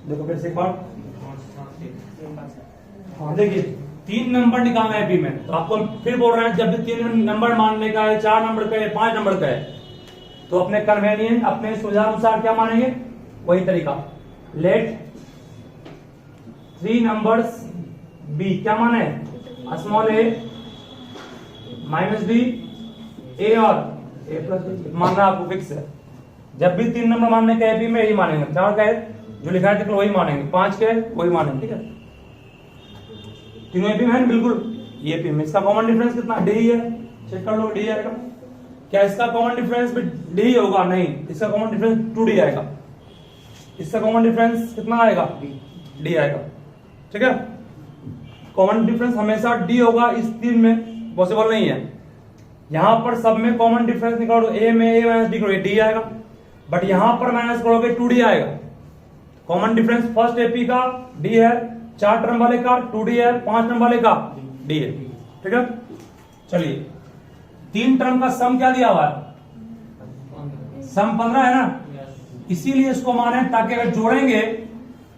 देखो फिर से एक बार। हाँ देखिए 3 नंबर निकालना है एपी में, तो आपको फिर बोल रहे हैं जब भी 3 नंबर मानने का है, 4 नंबर का है, 5 नंबर का है, तो अपने कन्वेनियंट अपने सुविधा अनुसार क्या मानेंगे, वही तरीका। लेट 3 नंबर्स बी, क्या माने, स्मॉल ए माइनस बी ए और ए प्लस बी, मानना आपको फिक्स है। जब भी 3 नंबर मानने का एपी में यही मानेंगे, 4 का है जो लिखा है वही मानेंगे, 5 के वही मानेंगे, ठीक है। तीनों एपी में है बिल्कुल, ये एपी में। इसका कॉमन डिफरेंस कितना, डी ही है, चेक कर लो डी आएगा। क्या इसका कॉमन डिफरेंस भी डी होगा, नहीं, इसका कॉमन डिफरेंस 2d आएगा। इसका कॉमन डिफरेंस कितना आएगा, डी आएगा, ठीक है। कॉमन डिफरेंस हमेशा डी होगा, इस 3 में पॉसिबल नहीं है। यहां पर सब में कॉमन डिफरेंस निकालो, ए में ए माइनस डी करोगे डी आएगा, बट यहां पर माइनस करोगे 2d आएगा। कॉमन डिफरेंस फर्स्ट एपी का डी है, 4 टर्म वाले का 2d है, 5 टर्म वाले का डी है, ठीक है। चलिए 3 टर्म का सम क्या दिया हुआ है, सम 15 है ना, इसीलिए इसको माने ताकि अगर जोड़ेंगे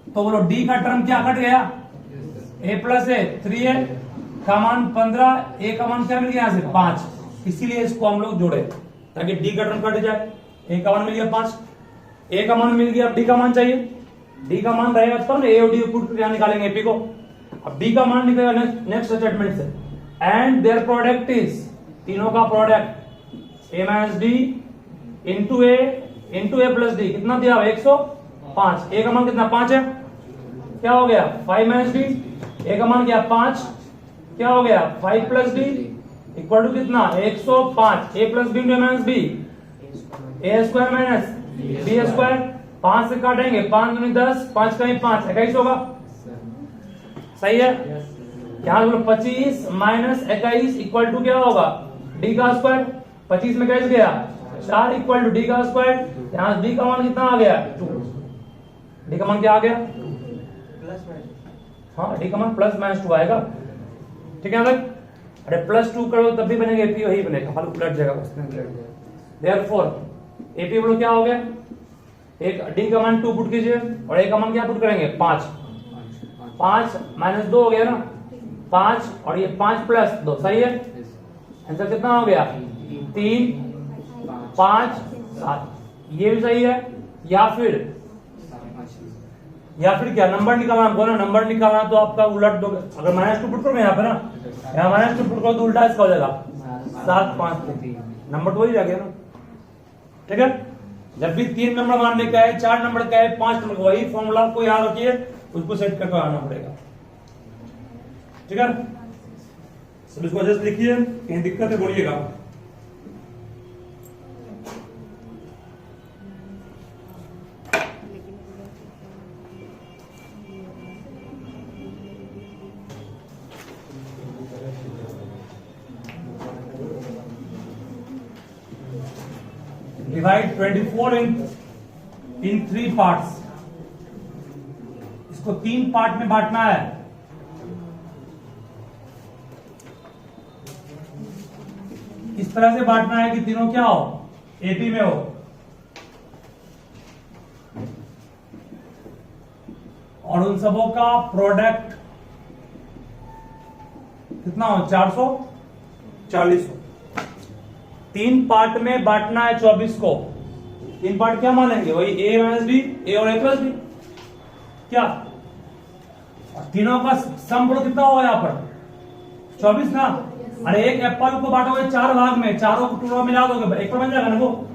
तो बोलो डी का टर्म क्या कट गया, ए प्लस ए 3a का मान 15, ए का मान क्या मिल गया यहां से 5, इसीलिए इसको हम लोग जोड़े ताकि डी का टर्म कट जाए। ए का मान मिल गया 5, ए का मान मिल गया, अब डी का मान चाहिए, डी का मान रहेगा तब ना ए और डी पुट यहां निकालेंगे एपी को। अब डी का मान निकलेगा नेक्स्ट स्टेटमेंट से, एंड देयर प्रोडक्ट इज, तीनों का प्रोडक्ट ए माइनस डी इंटू ए प्लस डी, कितना दिया 105, ए का मान कितना 5 है, क्या हो गया 5 माइनस डी, ए का मान क्या 5, क्या हो गया 5 प्लस डी इक्वल टू कितना 105, ए प्लस बी माइनस बी, ए स्क्वायर माइनस बी स्क्वायर, 5 से काटेंगे 5 दूनी 10, 5 का 5 21 होगा, सही है। यहाँ 25 माइनस 21 इक्वल टू क्या होगा डी का स्क्वायर, 25 में कैसे गया 4 इक्वल टू डी का स्क्वायर, यहाँ डी का मान कितना आ गया 2, डी का मान क्या आ गया प्लस, हाँ डी का मान प्लस माइनस 2 आएगा, ठीक है ना। अरे प्लस 2 करो तब भी बनेगा एपी, वही बनेगा, हाल उलट जाएगा उसमें। देयरफॉर एपी बोलो क्या हो गया, एक डी का मान 2 पुट कीजिए और ए का मान क्या पुट करेंगे 5, 5 माइनस 2 हो गया ना 5, और ये 5 प्लस 2, सही है। आंसर कितना हो गया 3 5 7, ये भी सही है। या फिर क्या नंबर निकालना हमको ना, नंबर निकालना तो आपका उलट दो, अगर माइनस 2 पुट करोगे यहाँ पे ना, यहाँ माइनस 2 पुट करो तो उल्टा इसका हो जाएगा 7 5 3, नंबर तो वही रह गया ना, ठीक है। जब भी 3 नंबर मानने का है, 4 नंबर का है, 5 नंबर का, वही फॉर्मूला को याद रखिए, उसको सेट करके आना पड़ेगा, ठीक है। सब इसको जस्ट लिखिए, कहीं दिक्कत है बोलिएगा। Divide 24 in 3 parts, इसको 3 पार्ट में बांटना है। इस तरह से बांटना है कि तीनों क्या हो एपी में हो, और उन सबों का प्रोडक्ट कितना हो 440 हो। 3 पार्ट में बांटना है 24 को, 3 पार्ट क्या मानेंगे, वही ए माइनस बी, ए और ए प्लस बी, क्या तीनों का सम बोलो कितना होगा यहाँ पर 24 ना। अरे एक एप्पल को बांटोगे 4 भाग में, चारों को टुकड़ा मिला दोगे एक पर बन जाएगा ना वो,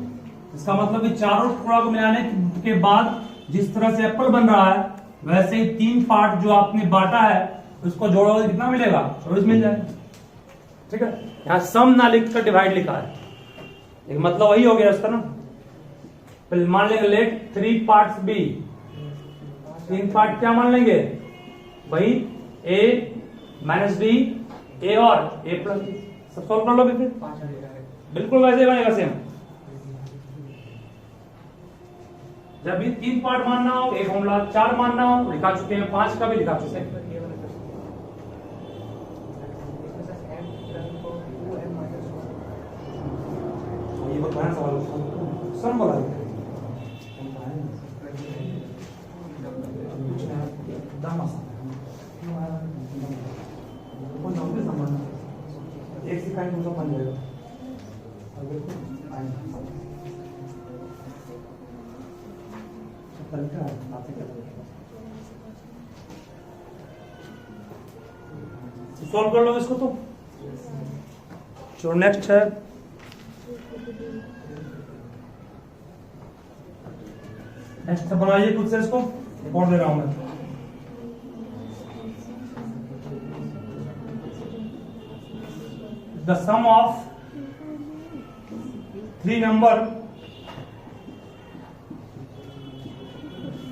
इसका मतलब कि चारों टुकड़ा को मिलाने के बाद जिस तरह से एप्पल बन रहा है, वैसे ही 3 पार्ट जो आपने बांटा है उसको जोड़ोगे कितना मिलेगा 24 मिल जाएगा, ठीक है। यहाँ सम ना लिख कर डिवाइड लिखा है, एक मतलब वही हो गया इसका ना। फिर मान लेंगे लेट 3 पार्ट्स बी, 3 पार्ट क्या मान लेंगे वही ए माइनस बी, ए और ए प्लस बी, सब सॉल्व कर लो फिर बिल्कुल वैसे बनेगा सेम। जब भी 3 पार्ट मानना हो, एक फॉर्मूला 4 मानना हो लिखा चुके हैं, 5 का भी लिखा चुके हैं। सम बोला एक सिखाएंगे दूसरा बन जाएगा। सॉल्व कर लो इसको तो। चलो नेक्स्ट है नेक्स्ट बनाइए खुद से इसको। एक और दे रहा हूं मैं। The sum of 3 number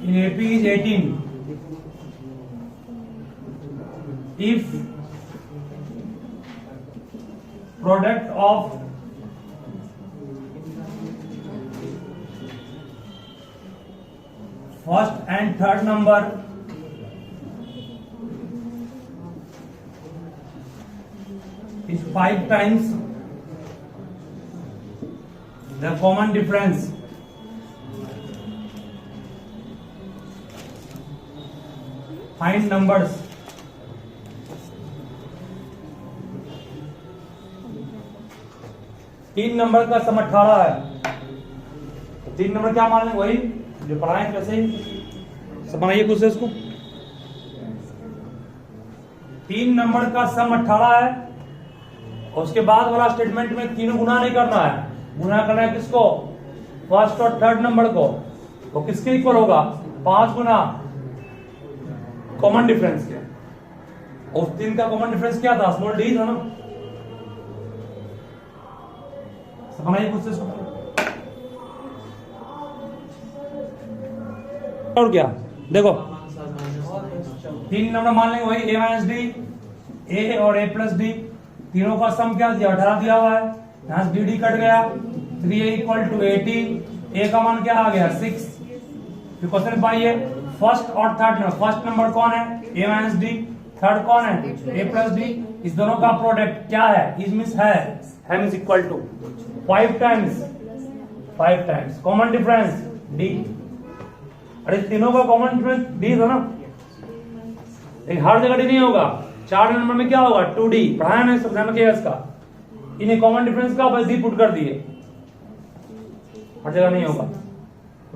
in AP is 18 if product of first and third number is 5 times the common difference find numbers तीन नंबर का सम 18 है। तीन नंबर क्या मान लें वही जो पढ़ाएं वैसे ही सब बनाइए कुछ से इसको। तीन नंबर का सम 18 है और उसके बाद वाला स्टेटमेंट में तीनों गुना नहीं करना है। गुना करना है किसको? फर्स्ट और थर्ड नंबर को। तो किसके इक्वल होगा? 5 गुना कॉमन डिफरेंस के। और तीन का कॉमन डिफरेंस क्या था? स्मॉल डी था ना। बनाइए खुद से इसको। और क्या देखो, तीन नंबर मान लेंगे वही a माइनस डी, ए और a प्लस डी। तीनों का सम क्या दिया? 18 दिया हुआ है। यहां से डी कट गया। 3a equal to 80। a का मान क्या आ गया? 6। फिर क्वेश्चन पाइए फर्स्ट और थर्ड नंबर। फर्स्ट नंबर कौन है? a minus D. थर्ड कौन है? a plus D. इस दोनों का प्रोडक्ट क्या है? इज मींस है means equal to 5 times common difference d। अरे तीनों का कॉमन डिफरेंस d था ना। हर जगह d नहीं होगा। 4 नंबर में क्या होगा? 2d। पढ़ाया ना सब ध्यान रखिएगा इसका। इन्हें कॉमन डिफरेंस का बस d पुट कर दिए, हर जगह नहीं होगा।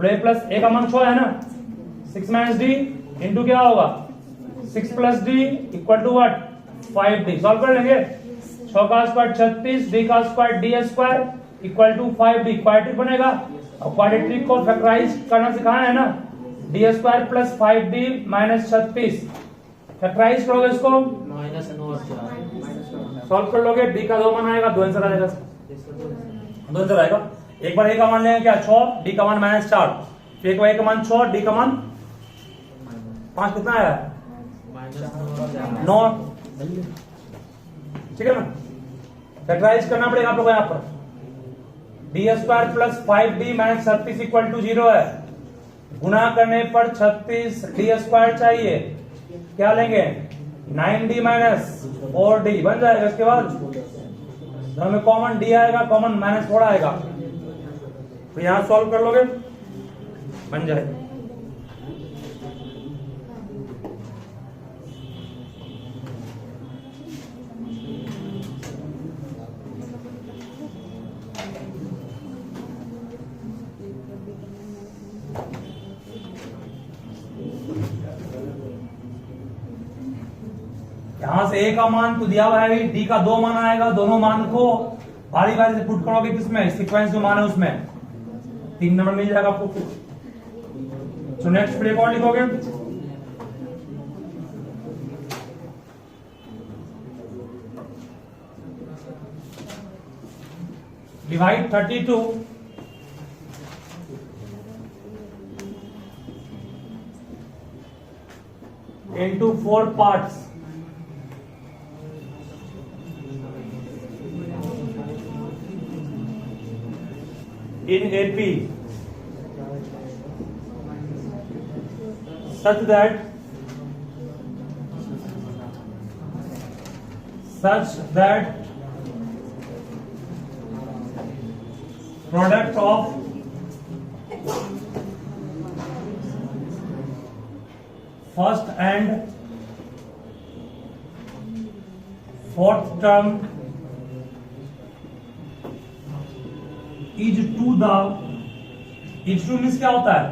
a प्लस a का मान 6 है ना। 6 माइनस डी इंटू क्या होगा? 6 plus D equal to what? 5d। Solve कर लेंगे। 6 का स्क्वायर 36, d का square D square equal to 5d। Quadratic बनेगा। और क्वाड्रेटिक को फैक्टराइज करना सिखाया है ना। D square plus 5d minus 36। Factorise करोगे इसको, सॉल्व कर लोगे। d का 2 मान आएगा, 2 आंसर आएगा। 2 आंसर आएगा। एक बार a का मान लेंगे क्या? 6, d का मान माइनस 4। फिर एक बार a का मान 6, d का मान 5। कितना आया? 9। ठीक है ना। फैक्टराइज करना पड़ेगा आप लोग यहाँ पर। D square plus 5d minus 36 equal to 0 है। गुना करने पर 36 डी स्क्वायर चाहिए। क्या लेंगे? 9d माइनस 4d बन जाएगा। इसके बाद दोनों में कॉमन d आएगा, कॉमन माइनस 4 आएगा। तो यहां सॉल्व कर लोगे, बन जाएगा। यहां से a का मान तो दिया हुआ है, d का 2 मान आएगा। दोनों मान को बारी बारी से पुट करोगे किसमें? सीक्वेंस जो मान है उसमें। 3 नंबर मिल जाएगा आपको। तो नेक्स्ट फिर कौन लिखोगे? Divide 32 into 4 parts। In AP such that product of first and fourth term is to means क्या होता है?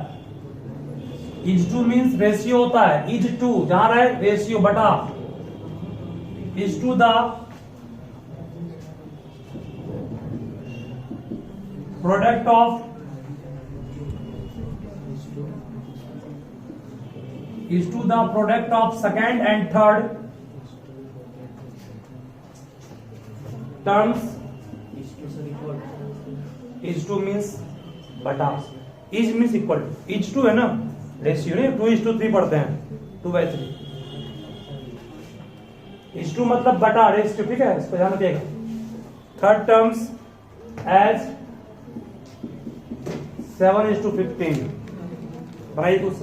इज टू मीन्स रेशियो होता है। इज टू जहां रहे रेशियो बटा, is to the product of second and third terms. Is to means बटा, is means equal to, is to है ना रेशियो, नहीं 2:3 पढ़ते हैं, 2/3। इज टू मतलब बटा रेशियो, ठीक है, इसको ध्यान रखिएगा। थर्ड टर्म्स एज 7:15 बनाइए कुछ।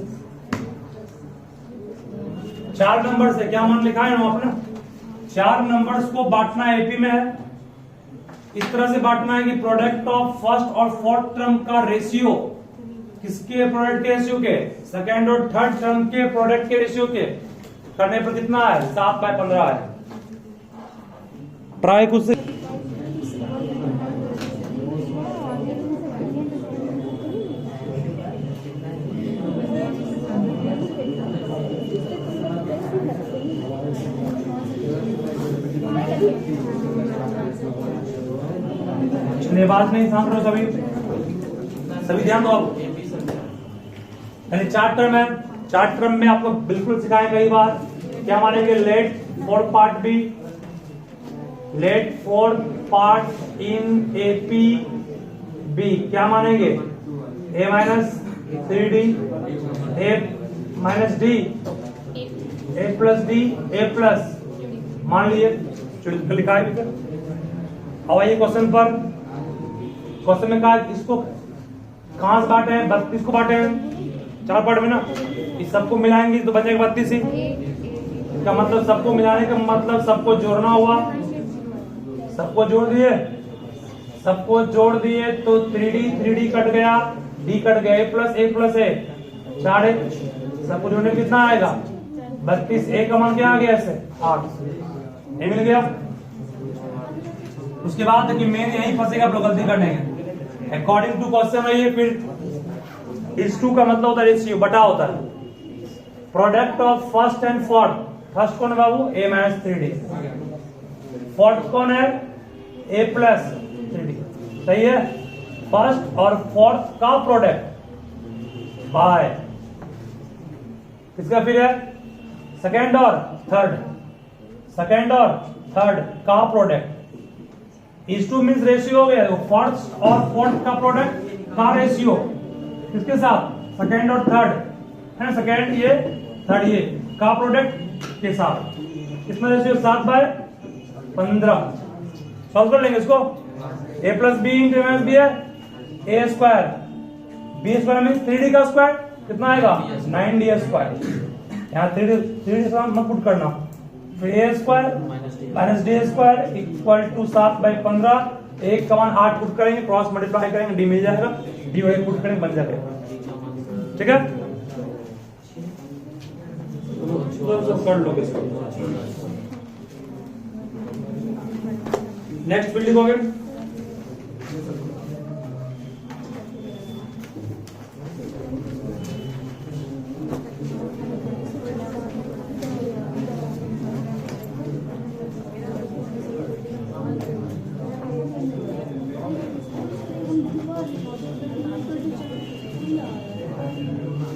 4 नंबर से क्या मान लिखा है ना आपने? 4 नंबर्स को बांटना एपी में है, इस तरह से बांटना है कि प्रोडक्ट ऑफ फर्स्ट और फोर्थ टर्म का रेशियो किसके प्रोडक्ट के रेशियो के? सेकेंड और थर्ड टर्म के प्रोडक्ट के रेशियो के करने पर कितना है? 7/15 है। ट्राई कुछ से। बात नहीं समझ रहे हो सभी ध्यान दो आप। यानी 4 टर्म है, 4 टर्म में आपको बिल्कुल सिखाएंगे यही बात। क्या मानेंगे? Let four part in AP be क्या मानेंगे? a minus 3d, a minus d, a plus d, a plus मान लिए लिखा है। अब आइए क्वेश्चन पर। क्वेश्चन में कहा इसको कहां से बांटे हैं? 32 को बांटे हैं 4 पार्ट में ना, इस सबको मिलाएंगे तो बचेगा 32 ही। इसका मतलब सबको मिलाने का मतलब सबको जोड़ना हुआ। सबको जोड़ दिए तो 3d कट गया, d कट गया, a प्लस a 4 सबको जोड़ने कितना आएगा? 32। a का मान क्या आ गया? ऐसे 8 ये मिल गया। उसके बाद देखिए मेन यही फंसेगा आप लोग गलती करने के। अकॉर्डिंग टू क्वेश्चन है ये। फिर इस टू का मतलब होता है रेशियो, बटा होता है। Product of first and fourth. First कौन है बाबू? a minus 3d। फोर्थ कौन है? a plus 3d। सही है। फर्स्ट और फोर्थ का प्रोडक्ट बाय किसका? फिर है सेकेंड और थर्ड का product. Is to means ratio हो गया। फर्स्ट और फोर्थ का प्रोडक्ट का रेशियो किसके साथ? सेकेंड और थर्ड है ना, सेकेंड ये थर्ड ये का प्रोडक्ट के साथ। इसमें रेशियो 7/15। सॉल्व कर लेंगे इसको। a plus B into minus B है a square, b square means 3d का स्क्वायर कितना आएगा? 9d square. यहाँ 3d मत पुट करना। फिर a square minus d square equal to 7/15। 1 का मान 8 पुट करेंगे, क्रॉस मल्टीप्लाई करेंगे, d मिल जाएगा, d वही पुट करेंगे, बन जाएगा। ठीक है, तो कर लो इसको। नेक्स्ट फिल्ड लिखोगे।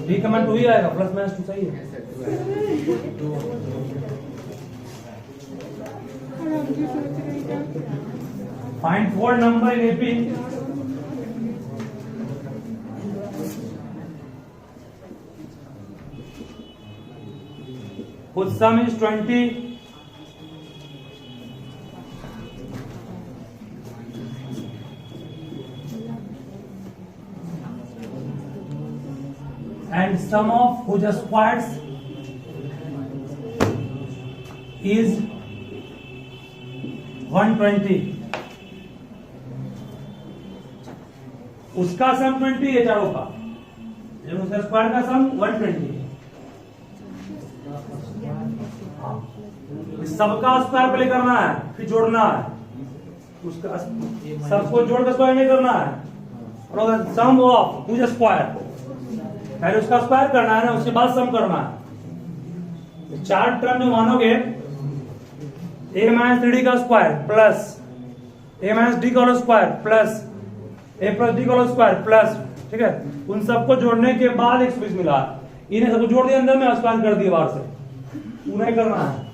डी कमांड 2 ही आएगा, प्लस माइनस 2 सही है। Find four number in AP whose sum is 20 and sum of whose squares is 120। उसका सम 20 है चारों का, लेकिन उसका स्क्वायर का सम 120 है। सबका स्क्वायर पहले करना है, फिर जोड़ना है। उसका सबको जोड़ के स्क्वायर नहीं करना है, सम ऑफ हुज स्क्वायर, पहले उसका स्क्वायर करना है ना, उसके बाद सम करना है। चार टर्म जो मानोगे, a माइनस 3d का square plus a minus d का whole square plus a plus d का होल स्क्वायर प्लस, ठीक है, उन सबको जोड़ने के बाद 120 मिला। इन्हें सबको जोड़ दिया अंदर में, स्क्वायर कर दिया बाहर से, उन्हें करना है।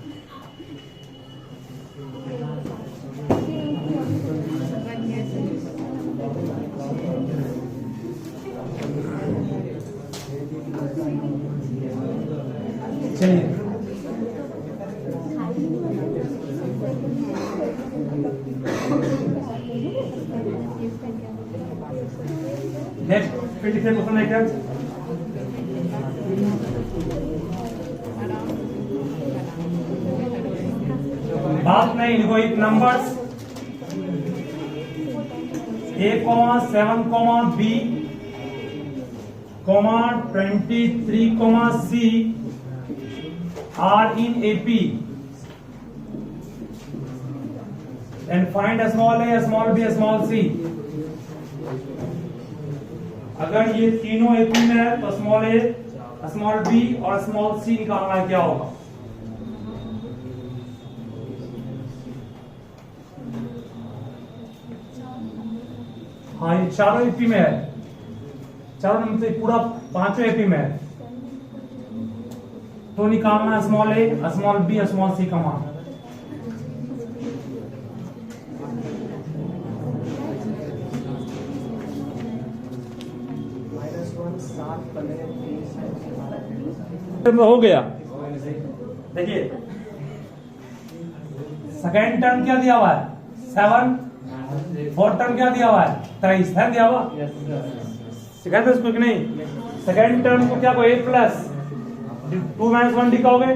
चलिए नेक्स्ट 23 क्वेश्चन है क्या? बात नहीं लिखो, एक numbers a,7, b, 23, c are in AP and find small a, small b, small c। अगर ये तीनों AP में है तो स्मॉल a, स्मॉल b और स्मॉल c निकालना है, क्या होगा? हाँ, ये चारों AP में है, चारों नंबर से पूरा पांचों AP में है, तो निकालना small a, small b, small c का मान। हो गया। देखिए सेकेंड टर्म क्या दिया हुआ है? 7, फोर्थ टर्म क्या दिया हुआ है? 23 है दिया हुआ। सेकेंड इसको कि नहीं, सेकेंड टर्म को क्या को a प्लस 2 माइनस 1 d कहोगे,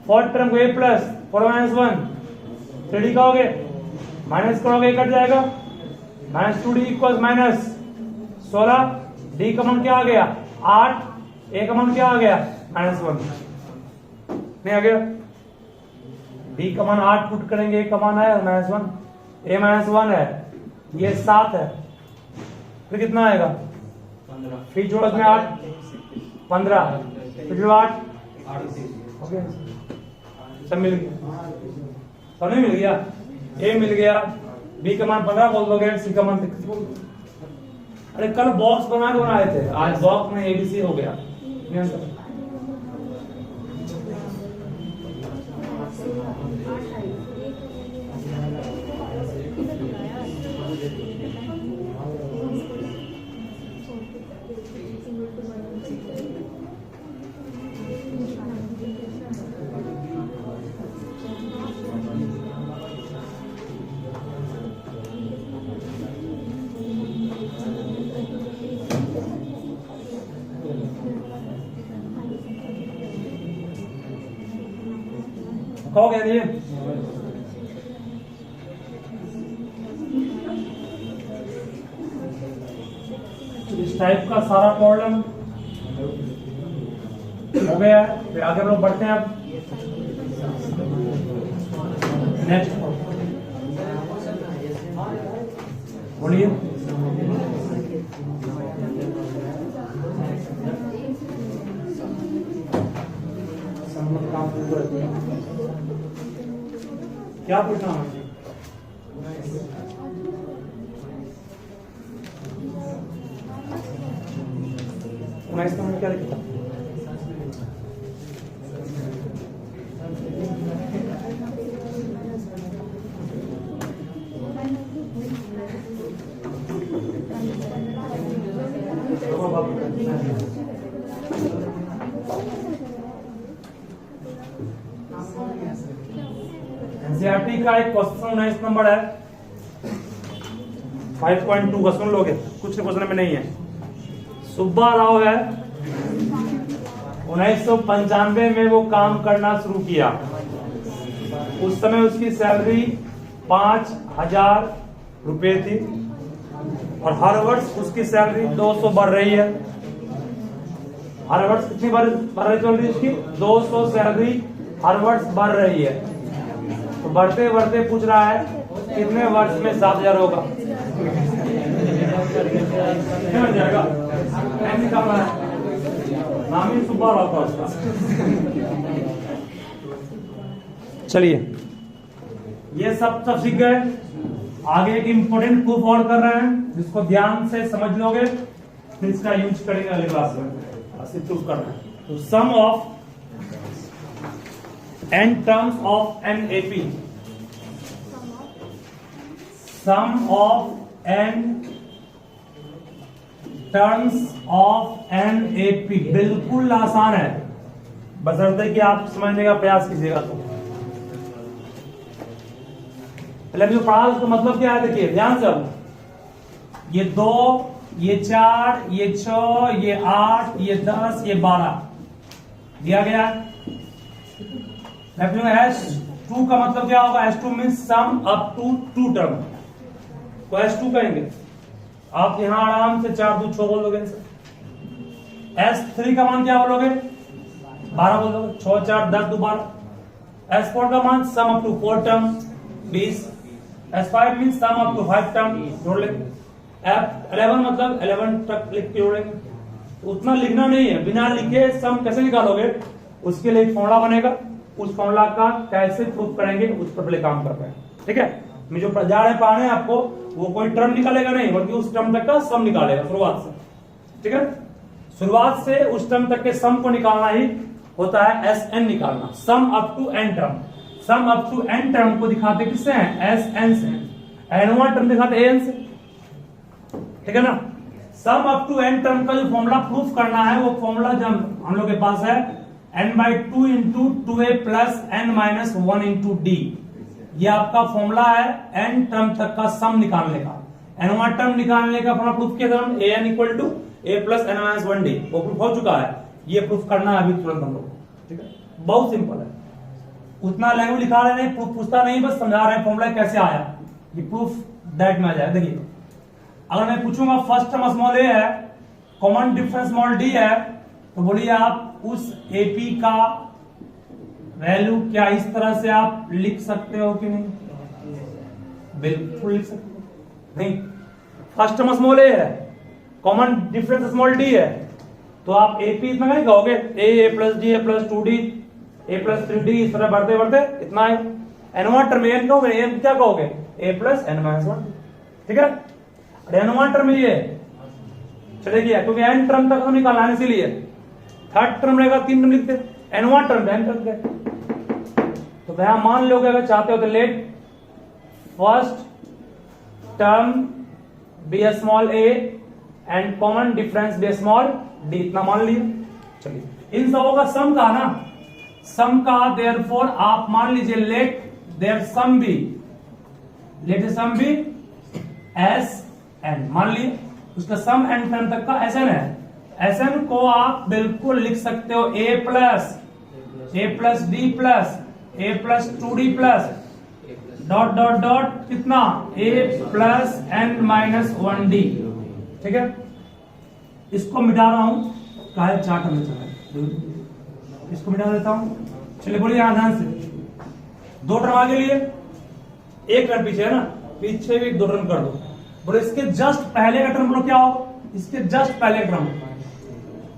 फोर्थ टर्म को a प्लस 4 माइनस 1 3d कहोगे, माइनस करोगे कट जाएगा, minus 2d equal minus 16, d का मान क्या आ गया 8, a का मान क्या आ गया -1, नहीं आ गया, d का मान 8 पुट करेंगे, a का मान आया -1, a -1 है, ये 7 है, फिर कितना आएगा 15, फिर जोड़ में 8 15, फिर जो 8 ओके, सब मिल गया, सब नहीं मिल गया, a मिल गया, b का मान 15 बोल दोगे, c का मान 6 बोल। अरे कल बॉक्स बना के बनाए थे, आज बॉक्स में abc हो गया। हो गया ये, इस टाइप का सारा प्रॉब्लम हो गया है। फिर आगे हम लोग बढ़ते हैं। अब नेक्स्ट बोलिए, क्या पूछना है? 19 में क्या लिखा था? एनसीईआरटी का एक क्वेश्चन 19 नंबर है, 5.2 का सुन लोगे, कुछ क्वेश्चन में नहीं है। सुब्बा राव है, 1995 में वो काम करना शुरू किया। उस समय उसकी सैलरी 5,000 रुपए थी और हर वर्ष उसकी सैलरी 200 बढ़ रही है। हर वर्ष कितनी बढ़ रही चल रही है उसकी? 200 सैलरी हर वर्ष बढ़ रही है, तो बढ़ते बढ़ते पूछ रहा है कितने वर्ष में 7000 होगा, कितने बन जाएगा, ऐसे करना है, नाम ही सुबह होगा उसका। चलिए ये सब सीख गए। आगे एक इंपॉर्टेंट प्रूफ और कर रहे हैं जिसको ध्यान से समझ लोगे, फिर इसका यूज करेंगे अगले क्लास में। प्रूफ करना है तो सम of n terms of an AP, sum of n terms of an AP बिल्कुल आसान है, बशर्ते कि आप समझने का प्रयास कीजिएगा। तो पहले जो पढ़ा उसका मतलब क्या है देखिए ध्यान से। अब ये 2, ये 4, ये 6, ये 8, ये 10, ये 12 दिया गया। S2 का मतलब क्या होगा, S2 means sum up to 2 term, तो S2 कहेंगे। आप यहां आराम से 4 2 6 बोलोगे। S3 का मान क्या बोलोगे, 12 बोलोगे, 6 4 10 2 12। S4 का मान sum up to 4 term 20। S5 means sum up to 5 term जोड़ लेंगे। F11 मतलब 11 तक लिख के जोड़ेंगे। तो उतना लिखना नहीं है, बिना लिखे सम कैसे निकालोगे, उसके लिए एक फॉर्मूला बनेगा, उस फॉर्मूला का कैसे प्रूफ करेंगे उस पर पहले काम कर रहे हैं। ठीक है, मैं जो जा रहे पढ़ाने आपको वो कोई टर्म निकालेगा नहीं, बल्कि उस टर्म तक का सम निकालेगा शुरुआत से। ठीक है, शुरुआत से उस टर्म तक के सम को निकालना ही होता है SN निकालना, sum up to n term. Sum up to n term को दिखाते किससे हैं, SN से। n1 टर्म दिखाते AN से। ठीक है ना, sum up to n term का जो फॉर्मूला प्रूफ करना है वो फॉर्मूला जब हम लोग के पास है n/2 into 2a plus n-1 into d। ये आपका फॉर्मूला है n टर्म तक का सम निकालने का। n1 टर्म निकालने का फॉर्मूला प्रूफ किया था हम, an equal to a plus n-1 d, वो प्रूफ हो चुका है। ये प्रूफ करना है अभी तुरंत हम लोग। ठीक है, बहुत सिंपल है, उतना लैंग्वेज लिखा रहे नहीं, प्रूफ पूछता नहीं, बस समझा रहे हैं फॉर्मूला कैसे आया, ये प्रूफ डायरेक्ट में आ जाए। देखिए अगर मैं पूछूंगा फर्स्ट टर्म स्मॉल a है, कॉमन डिफरेंस स्मॉल d है, तो बोलिए आप उस AP का वैल्यू क्या इस तरह से आप लिख सकते हो कि नहीं, बिल्कुल लिख सकते हो। नहीं, फर्स्ट टर्म स्मॉल a है, कॉमन डिफरेंस स्मॉल d है, तो आप AP इतना नहीं कहोगे, a plus d a plus 2d a plus 3d, इस तरह बढ़ते बढ़ते इतना है। n1 टर्म n कहोगे, n क्या कहोगे, a प्लस n-1। ठीक है, n1 टर्म ये चले गया क्योंकि n टर्म तक हम निकालना है, इसीलिए थर्ड टर्म रहेगा 3 टर्म लिखते, n1 टर्म n टर्म के। तो भैया मान लोगे अगर चाहते हो तो let first term be small a and common difference be small d, इतना मान लिया। चलिए इन सबों का सम का ना, सम का देयरफॉर आप मान लीजिए let their sum be, let sum be SN मान लिए, उसका सम n टर्म तक का SN है। SN को आप बिल्कुल लिख सकते हो a plus d plus a plus 2d plus dot dot dot कितना a प्लस n-1d। ठीक है, इसको मिटा रहा हूं, कहा 4 टर्म में चला है, इसको मिटा देता हूं। चलिए बोलिए यहां ध्यान से, 2 टर्म आगे लिए, 1 टर्म पीछे है ना, पीछे भी 2 टर्म कर दो। बोले इसके जस्ट पहले का टर्म बोलो क्या होगा, इसके जस्ट पहले टर्म,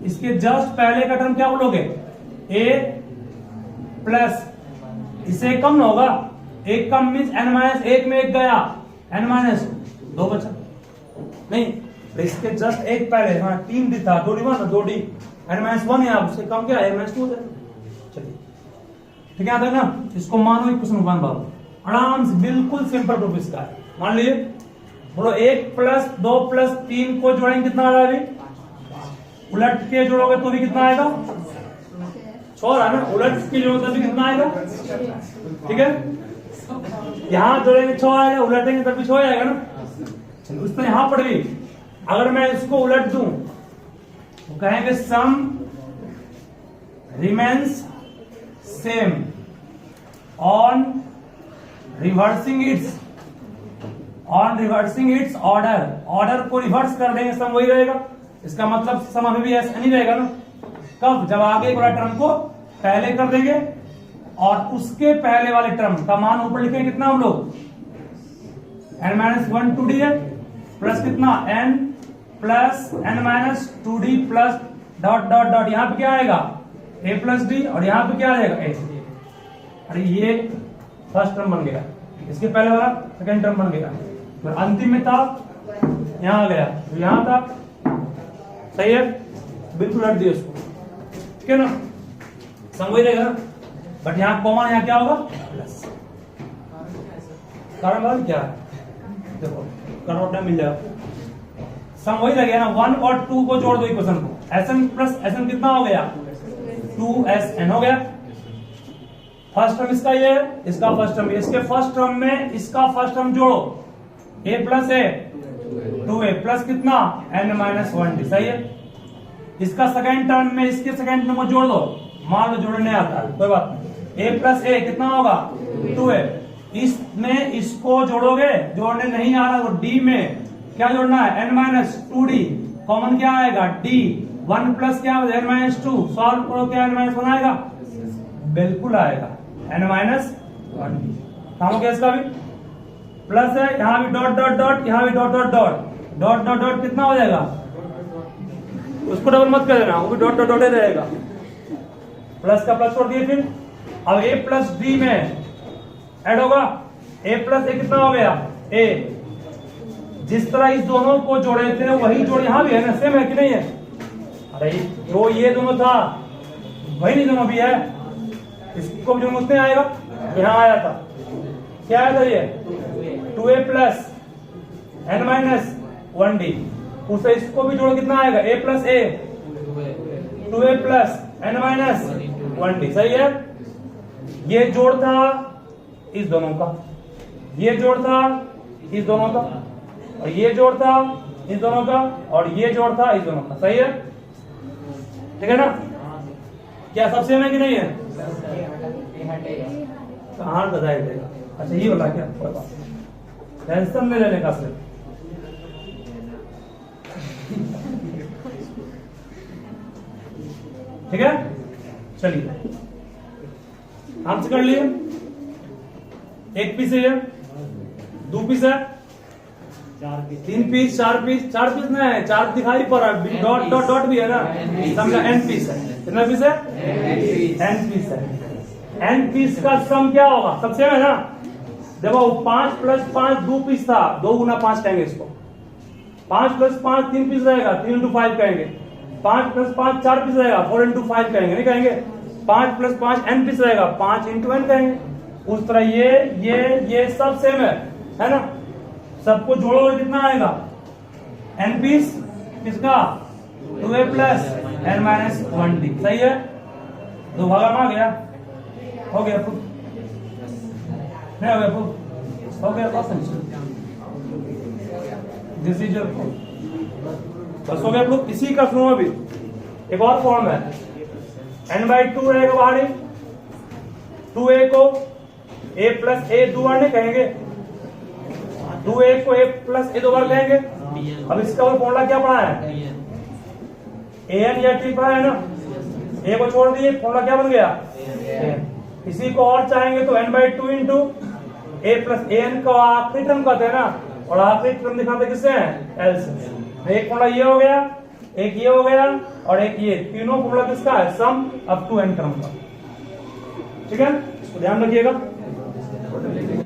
इसके जस्ट पहले का टर्म क्या बोलोगे, a प्लस, इससे कम ना होगा, 1 कम मीन्स n-1 में 1 गया, n-2 बचा नहीं, इसके जस्ट 1 पहले, हाँ 3 डी था, 2d ना 2d, n-1 है, उससे कम क्या है n-2 है। चलिए ठीक है ना, इसको मानो एक क्वेश्चन वन बाबू आराम से, बिल्कुल सिंपल प्रूफ इसका है। मान लीजिए बोलो 1 प्लस 2 प्लस 3 को जोड़ेंगे कितना आ रहा है, उलट के जोड़ोगे तो भी कितना आएगा, 6 है ना, उलट के जोड़ोगे तो भी कितना आएगा। ठीक है, यहां जोड़ेंगे 6 आएगा, उलटेंगे तब भी 6 आएगा ना। उस पर यहां पर भी अगर मैं इसको उलट दूं तो कहेंगे sum remains same on reversing its order को रिवर्स कर देंगे, सम वही रहेगा। इसका मतलब सम अभी भी ऐसा नहीं रहेगा ना, कब, जब आगे वाला टर्म को पहले कर देंगे और उसके पहले वाले टर्म का मान ऊपर लिखेंगे कितना हम लोग n-1 2d है प्लस कितना n plus n-2d plus dot dot dot, यहां पे क्या आएगा a प्लस d और यहां पे क्या आएगा a। अरे ये फर्स्ट टर्म बन गया, इसके पहले वाला सेकंड टर्म बन गया, फिर अंतिम में था यहां आ गया, तो यहां था। सही है, बिल्कुल रट दिए उसको, ठीक है ना, समझ रहेगा। बट यहाँ कॉमन यहाँ क्या होगा प्लस, कारण बाद क्या है देखो करवट मिल जाएगा। सम वही लगे ना, 1 और 2 को जोड़ दो इक्वेशन को, Sn प्लस Sn कितना हो गया 2Sn हो गया। फर्स्ट टर्म इसका ये है, इसका फर्स्ट टर्म, इसके फर्स्ट टर्म में इसका फर्स्ट टर्म जोड़ो a plus a 2a plus कितना n-1d, सही है। इसका सेकंड टर्म में इसके सेकंड टर्म को जोड़ दो, मान लो जोड़ने आता है कोई बात नहीं, a प्लस a कितना होगा 2a। इसमें इसको जोड़ोगे, जोड़ने नहीं आ रहा तो d में क्या जोड़ना है n-2d, कॉमन क्या आएगा d, 1 प्लस क्या होगा n-2, सॉल्व करो क्या n-1 आएगा, बिल्कुल आएगा n-1d। काम हो गया इसका भी, प्लस है यहां भी डॉट डॉट डॉट, यहां भी dot dot dot, dot dot dot कितना हो जाएगा, उसको डबल मत कर देना, वो भी डॉट डॉट डॉट ही रहेगा, प्लस का प्लस छोड़ दिए। फिर अब a प्लस d में ऐड होगा, a प्लस a कितना हो गया a। जिस तरह इस दोनों को जोड़े थे वही जोड़ यहाँ भी है ना, सेम है कि नहीं है। अरे जो ये दोनों था वही नहीं दोनों भी है, इसको जो उसमें आएगा यहाँ आया था, क्या आया था ये 2a प्लस n-1d, उसे इसको भी जोड़ कितना आएगा a plus a 2a plus n-1d, सही है। ये जोड़ था इस दोनों का, ये जोड़ था इस दोनों का, और ये जोड़ था इस दोनों का, और ये जोड़ था इस दोनों का, सही है, ठीक है ना। क्या सब सेम है कि नहीं है, कहाँ बताएगा, अच्छा ये बोला क्या, टेंशन में लेने का सिर्फ, ठीक है। चलिए आपसे कर लिए, एक पीस है, 2 पीस है, 3 पीस, 4 पीस, 4 पीस नहीं है, 4 दिखाई पड़ रहा है, डॉट डॉट डॉट भी है ना, समझा n पीस है, कितना पीस है n पीस है। n पीस का सम क्या होगा, सब सेम है ना। देखो 5 प्लस 5 2 पीस था, 2 गुना 5 कहेंगे इसको, 5 प्लस 5 3 पीस रहेगा, 3 इंटू 5 कहेंगे, 5 प्लस 5 4 पीस रहेगा, 4 इंटू 5 कहेंगे, नहीं कहेंगे। 5 प्लस 5 n पीस रहेगा, 5 इंटू n कहेंगे। उस तरह ये सब सेम है ना, सबको जोड़ोगे कितना आएगा n पीस, किसका 2a प्लस n-1d, सही है। 2 भागा में आ गया, हो गया प्रूफ, नहीं हो गया प्रूफ, हो गया दिस इज योर प्रूफ, बस हो गया प्रूफ। इसी का सुनो अभी एक और फॉर्म है, n/2 रहेगा बाहर ही, 2a को a प्लस a 2 बार नहीं कहेंगे, 2a को a प्लस a 2 बार कहेंगे। अब इसका फॉर्मूला क्या पढ़ा है, an या t पढ़ा है ना, a को छोड़ दिए, फॉर्मूला क्या बन गया इसी को और चाहेंगे तो n/2 into a plus an का आखिरी टर्म कहते हैं ना, और आखिरी टर्म दिखाते किससे हैं l से। एक फॉर्मूला ये हो गया, एक ये हो गया, और एक ये, तीनों फॉर्मूला किसका है sum up to n term का, ठीक है, ध्यान रखिएगा।